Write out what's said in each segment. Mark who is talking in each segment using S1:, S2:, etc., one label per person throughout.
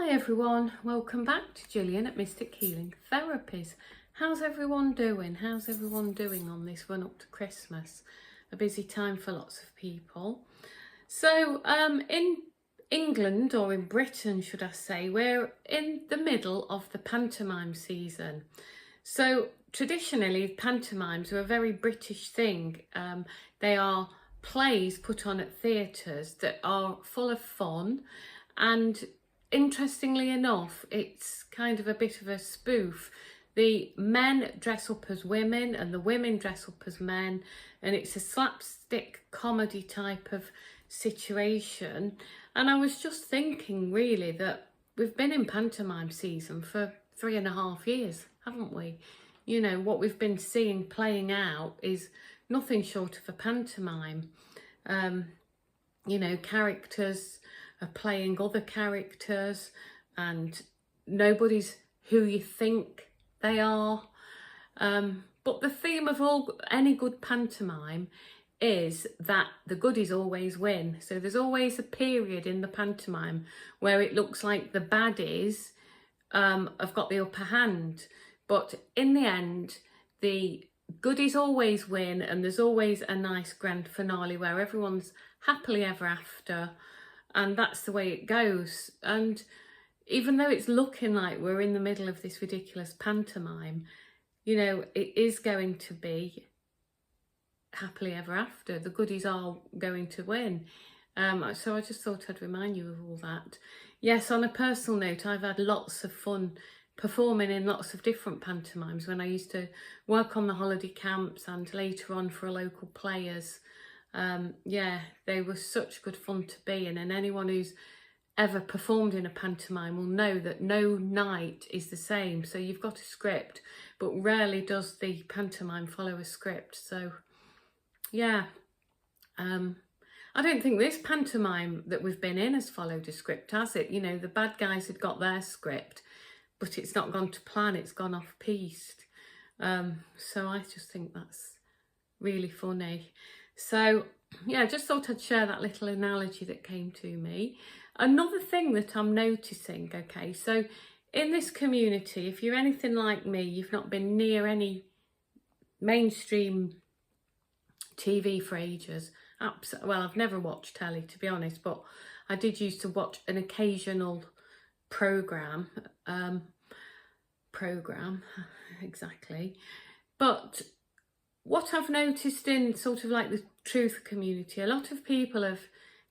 S1: Hi everyone, welcome back to Gillian at Mystic Healing Therapies. How's everyone doing? How's everyone doing on this run up to Christmas? A busy time for lots of people. So in England, or in Britain should I say, we're in the middle of the pantomime season. So traditionally pantomimes are a very British thing. They are plays put on at theatres that are full of fun, and interestingly enough, it's kind of a bit of a spoof. The men dress up as women and the women dress up as men, and it's a slapstick comedy type of situation. And I was just thinking really that we've been in pantomime season for 3.5 years, haven't we? You know, what we've been seeing playing out is nothing short of a pantomime. You know, characters are playing other characters and nobody's who you think they are. But the theme of any good pantomime is that the goodies always win. So there's always a period in the pantomime where it looks like the baddies have got the upper hand. But in the end, the goodies always win, and there's always a nice grand finale where everyone's happily ever after. And that's the way it goes. And even though it's looking like we're in the middle of this ridiculous pantomime, you know, it is going to be happily ever after. The goodies are going to win. So I just thought I'd remind you of all that. Yes, on a personal note, I've had lots of fun performing in lots of different pantomimes when I used to work on the holiday camps and later on for local players. Yeah, they were such good fun to be in, and anyone who's ever performed in a pantomime will know that no night is the same. So you've got a script, but rarely does the pantomime follow a script. So yeah, I don't think this pantomime that we've been in has followed a script, has it? You know, the bad guys had got their script, but it's not gone to plan, it's gone off piste. So I just think that's really funny. So yeah, just thought I'd share that little analogy that came to me. Another thing that I'm noticing, okay, so in this community, if you're anything like me, you've not been near any mainstream TV for ages. Well, I've never watched telly, to be honest, but I did used to watch an occasional program, exactly. But what I've noticed in sort of like the truth community, a lot of people have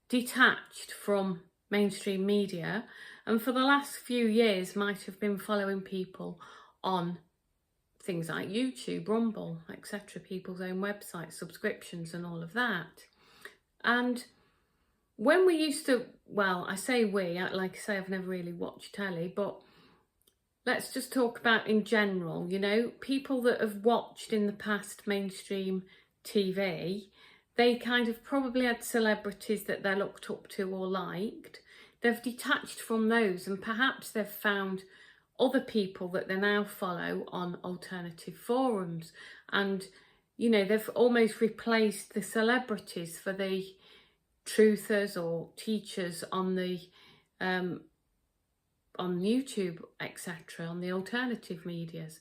S1: detached from mainstream media, and for the last few years might have been following people on things like YouTube, Rumble, etc., people's own websites, subscriptions and all of that. And when we used to, well, I say we, like I say, I've never really watched telly, but let's just talk about in general, you know, people that have watched in the past mainstream TV, they kind of probably had celebrities that they looked up to or liked. They've detached from those, and perhaps they've found other people that they now follow on alternative forums. And, you know, they've almost replaced the celebrities for the truthers or teachers on the on YouTube, etc., on the alternative medias.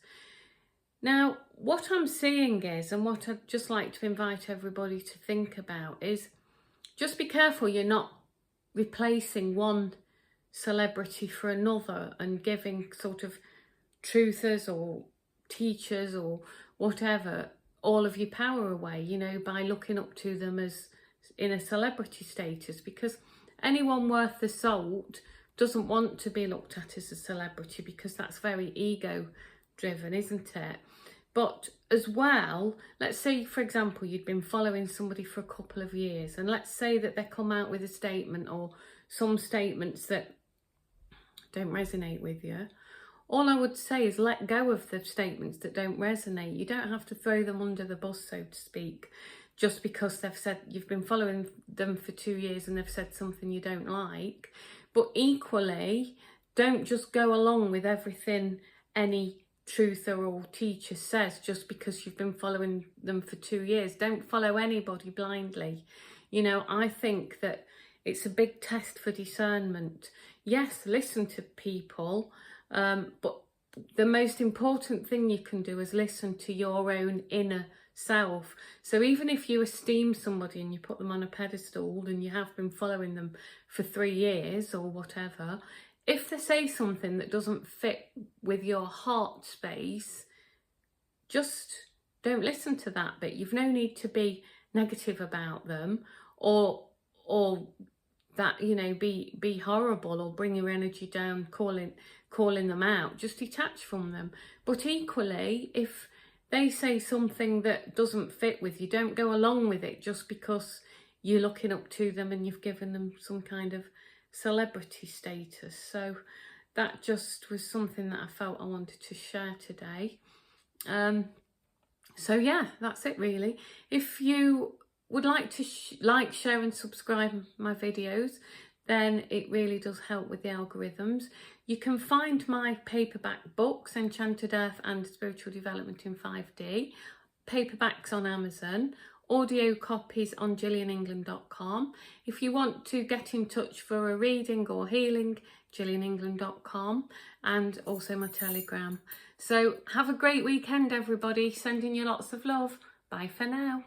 S1: Now, what I'm seeing is, and what I'd just like to invite everybody to think about is, just be careful you're not replacing one celebrity for another and giving sort of truthers or teachers or whatever all of your power away, you know, by looking up to them as in a celebrity status, because anyone worth the salt doesn't want to be looked at as a celebrity, because that's very ego driven, isn't it? But as well, let's say, for example, you'd been following somebody for a couple of years, and let's say that they come out with a statement or some statements that don't resonate with you. All I would say is let go of the statements that don't resonate. You don't have to throw them under the bus, so to speak, just because they've said, you've been following them for 2 years and they've said something you don't like. But equally, don't just go along with everything any truther or teacher says just because you've been following them for 2 years. Don't follow anybody blindly. You know, I think that it's a big test for discernment. yes, listen to people, but the most important thing you can do is listen to your own inner self. So even if you esteem somebody and you put them on a pedestal and you have been following them for 3 years or whatever, if they say something that doesn't fit with your heart space, just don't listen to that bit. You've no need to be negative about them or that, you know, be horrible or bring your energy down, calling them out. Just detach from them. But equally, if they say something that doesn't fit with you, don't go along with it just because you're looking up to them and you've given them some kind of celebrity status. So that just was something that I felt I wanted to share today. So yeah, that's it really. If you would like to like, share and subscribe my videos, then it really does help with the algorithms. You can find my paperback books, Enchanted Earth and Spiritual Development in 5D, paperbacks on Amazon, audio copies on gillianengland.com. If you want to get in touch for a reading or healing, gillianengland.com, and also my Telegram. So have a great weekend, everybody. Sending you lots of love. Bye for now.